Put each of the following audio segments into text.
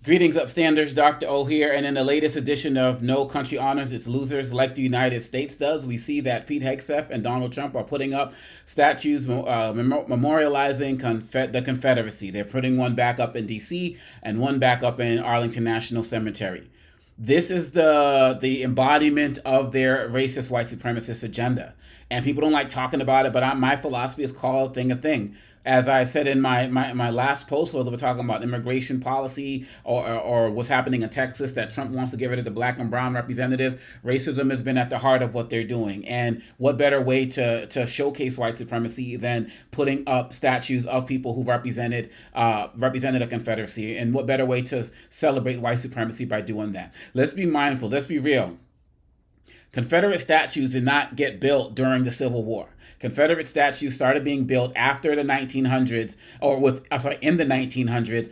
Greetings, upstanders. Dr. O here, and in the latest edition of No Country Honors Its Losers Like the United States Does, we see that Pete Hegseth and Donald Trump are putting up statues memorializing the Confederacy. They're putting one back up in D.C. and one back up in Arlington National Cemetery. This is the embodiment of their racist white supremacist agenda, and people don't like talking about it. But my philosophy is call a thing a thing. As I said in my last post, whether we're talking about immigration policy or what's happening in Texas, that Trump wants to get rid of the black and brown representatives, racism has been at the heart of what they're doing. And what better way to showcase white supremacy than putting up statues of people who represented a Confederacy? And what better way to celebrate white supremacy by doing that? Let's be mindful. Let's be real. Confederate statues did not get built during the Civil War. Confederate statues started being built after the 1900s, in the 1900s,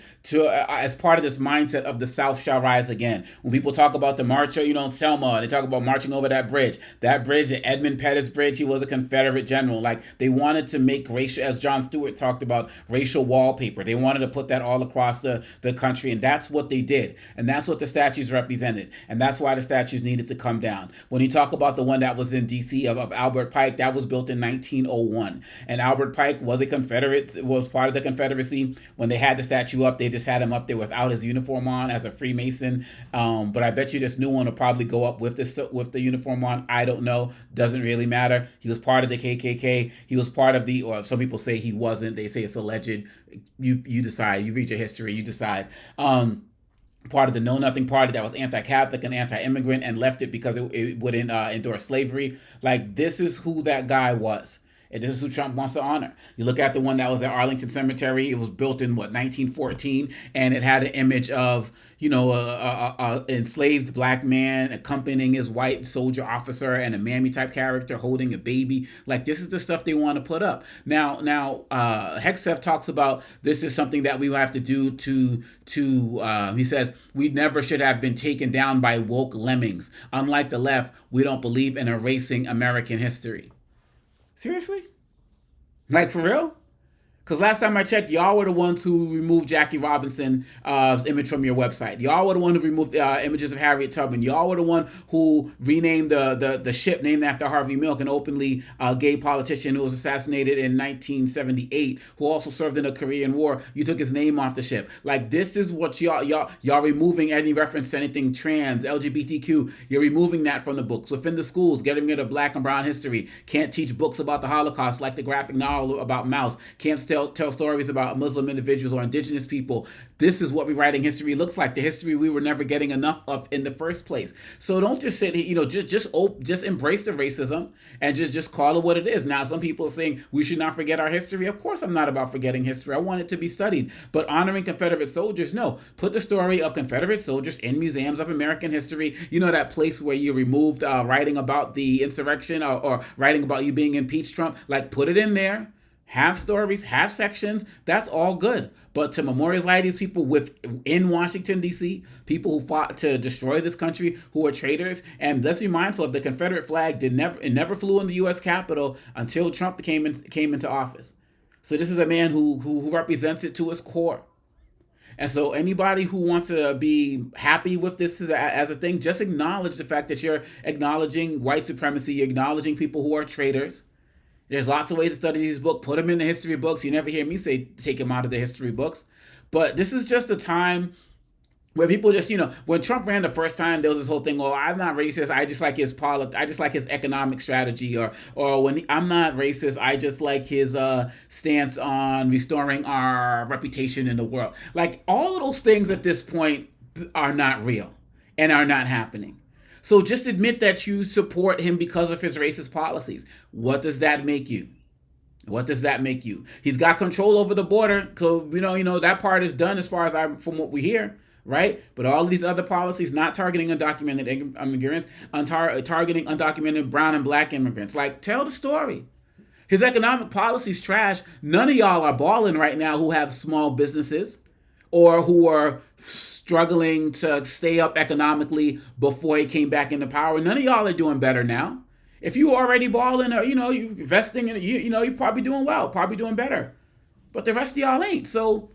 as part of this mindset of the South shall rise again. When people talk about the march, Selma, they talk about marching over that bridge. That bridge, the Edmund Pettus Bridge, he was a Confederate general. Like, they wanted to make racial, as Jon Stewart talked about, racial wallpaper. They wanted to put that all across the country, and that's what they did. And that's what the statues represented. And that's why the statues needed to come down. When you talk about the one that was in D.C. of Albert Pike, that was built in 1901. And Albert Pike was a Confederate, was part of the Confederacy. When they had the statue up, they just had him up there without his uniform on as a Freemason. But I bet you this new one will probably go up with the uniform on. I don't know. Doesn't really matter. He was part of the KKK. He was part of or some people say he wasn't. They say it's alleged. You decide. You read your history. You decide. Part of the Know Nothing Party that was anti-Catholic and anti-immigrant and left it because it wouldn't endorse slavery. Like, this is who that guy was. And this is who Trump wants to honor. You look at the one that was at Arlington Cemetery. It was built in 1914, and it had an image of a enslaved black man accompanying his white soldier officer and a mammy type character holding a baby. Like, this is the stuff they want to put up. Now, Hegseth talks about this is something that we have to do he says, we never should have been taken down by woke lemmings. Unlike the left, we don't believe in erasing American history. Seriously? Like, for real? Because last time I checked, y'all were the ones who removed Jackie Robinson's image from your website. Y'all were the one who removed images of Harriet Tubman. Y'all were the one who renamed the ship named after Harvey Milk, an openly gay politician who was assassinated in 1978, who also served in the Korean War. You took his name off the ship. Like, this is what y'all removing any reference to anything trans, LGBTQ. You're removing that from the books. Within the schools, getting rid of black and brown history. Can't teach books about the Holocaust like the graphic novel about Mouse. Can't tell stories about Muslim individuals or indigenous people. This is what rewriting history looks like. The history we were never getting enough of in the first place. So don't just sit here, just embrace the racism and just call it what it is. Now, some people are saying we should not forget our history. Of course, I'm not about forgetting history. I want it to be studied. But honoring Confederate soldiers, no. Put the story of Confederate soldiers in museums of American history. You know, that place where you removed writing about the insurrection or writing about you being impeached, Trump. Like, put it in there. Have stories, have sections, that's all good. But to memorialize these people in Washington, D.C., people who fought to destroy this country, who are traitors, and let's be mindful of the Confederate flag never flew in the U.S. Capitol until Trump came into office. So this is a man who represents it to his core. And so anybody who wants to be happy with this as a thing, just acknowledge the fact that you're acknowledging white supremacy, you're acknowledging people who are traitors. There's lots of ways to study these books. Put them in the history books. You never hear me say take them out of the history books. But this is just a time where people just, when Trump ran the first time, there was this whole thing, well, I'm not racist. I just like his economic strategy. Or when I'm not racist, I just like his stance on restoring our reputation in the world. Like, all of those things at this point are not real and are not happening. So just admit that you support him because of his racist policies. What does that make you? What does that make you? He's got control over the border. So, that part is done as far as from what we hear, right? But all of these other policies, not targeting undocumented immigrants, targeting undocumented brown and black immigrants. Like, tell the story. His economic policy's trash. None of y'all are balling right now who have small businesses or who are struggling to stay up economically before he came back into power. None of y'all are doing better now. If you already balling or, you investing in it, you're probably doing well, probably doing better. But the rest of y'all ain't. So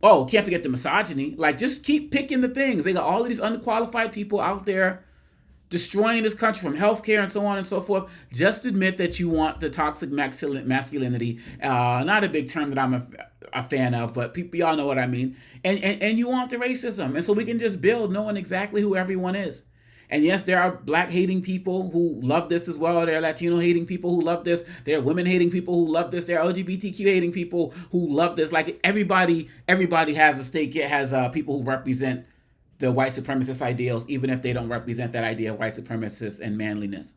Oh, can't forget the misogyny. Like, just keep picking the things. They got all of these unqualified people out there destroying this country from healthcare and so on and so forth. Just admit that you want the toxic masculinity. Not a big term that I'm a fan of, but people, y'all know what I mean. And you want the racism. And so we can just build knowing exactly who everyone is. And yes, there are black hating people who love this as well. There are Latino hating people who love this. There are women hating people who love this. There are LGBTQ hating people who love this. Like, everybody has a stake. It has people who represent the white supremacist ideals, even if they don't represent that idea of white supremacists and manliness.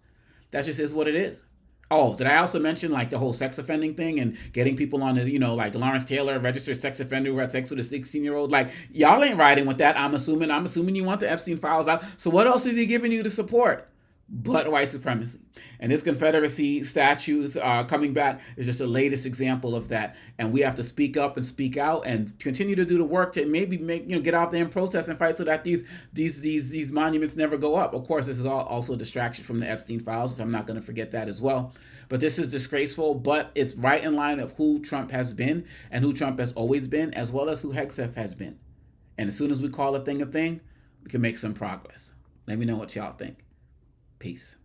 That just is what it is. Oh, did I also mention like the whole sex offending thing and getting people on the, like Lawrence Taylor, registered sex offender who had sex with a 16-year-old? Like, y'all ain't riding with that. I'm assuming you want the Epstein files out. So what else is he giving you to support but white supremacy? And this Confederacy statues coming back is just the latest example of that. And we have to speak up and speak out and continue to do the work to maybe make, get out there and protest and fight so that these monuments never go up. Of course, this is also a distraction from the Epstein files, so I'm not going to forget that as well. But this is disgraceful, but it's right in line of who Trump has been and who Trump has always been, as well as who Hegseth has been. And as soon as we call a thing, we can make some progress. Let me know what y'all think. Peace.